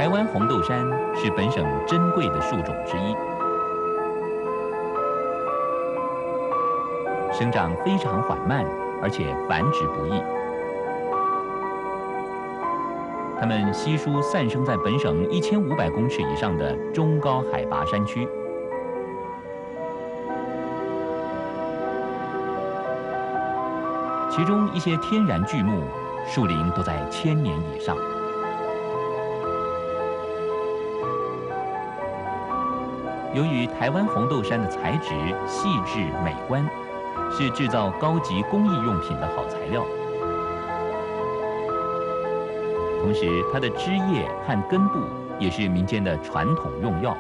台湾红豆杉是本省珍贵的树种之一，生长非常缓慢，而且繁殖不易。它们稀疏散生在本省1500公尺以上的中高海拔山区。其中一些天然巨木，树龄都在1000年以上。由于台湾红豆杉的材质细致美观，是制造高级工艺用品的好材料。同时，它的枝叶和根部也是民间的传统用药。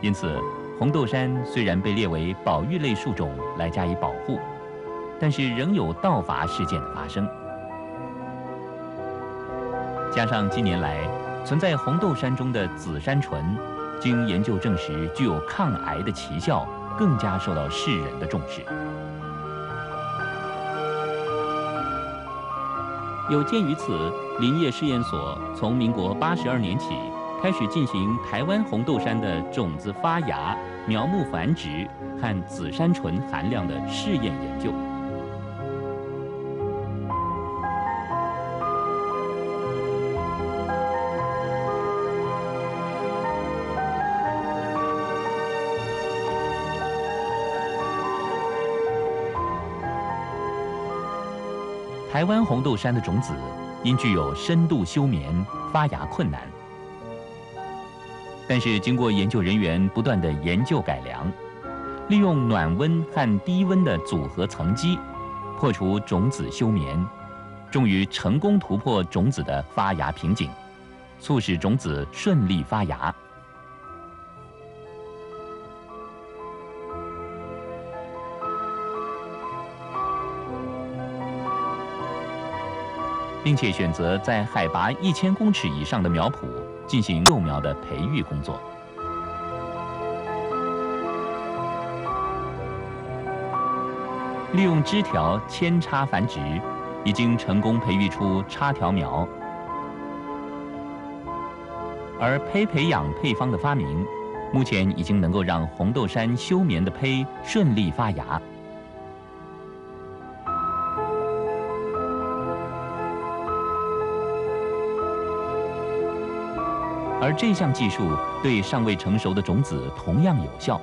因此，红豆杉虽然被列为保育类树种来加以保护，但是仍有盗伐事件的发生。加上近年来存在红豆杉中的紫杉醇，经研究证实具有抗癌的奇效，更加受到世人的重视。有鉴于此，林业试验所从民国82年起开始进行台湾红豆杉的种子发芽、苗木繁殖和紫杉醇含量的试验研究。台湾红豆杉的种子因具有深度休眠，发芽困难。但是经过研究人员不断的研究改良，利用暖温和低温的组合层基，破除种子休眠，终于成功突破种子的发芽瓶颈，促使种子顺利发芽。并且选择在海拔1000公尺以上的苗圃进行幼苗的培育工作。利用枝条扦插繁殖，已经成功培育出插条苗。而胚培养配方的发明，目前已经能够让红豆杉休眠的胚顺利发芽。而这项技术对尚未成熟的种子同样有效。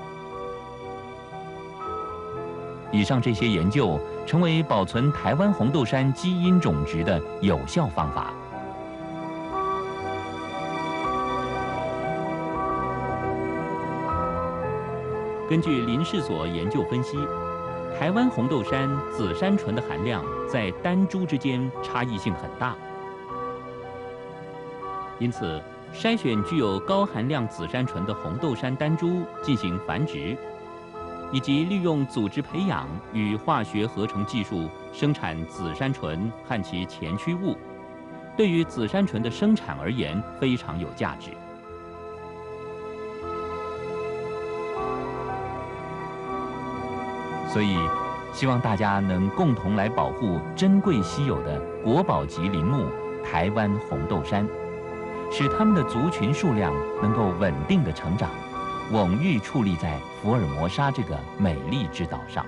以上这些研究成为保存台湾红豆杉基因种植的有效方法。根据林试所研究分析，台湾红豆杉紫杉醇的含量在单株之间差异性很大，因此筛选具有高含量紫杉醇的红豆杉单株进行繁殖，以及利用组织培养与化学合成技术生产紫杉醇和其前驱物，对于紫杉醇的生产而言非常有价值。所以，希望大家能共同来保护珍贵稀有的国宝级林木台湾红豆杉，使它们的族群数量能够稳定的成长，蓊郁矗立在福尔摩沙这个美丽之岛上。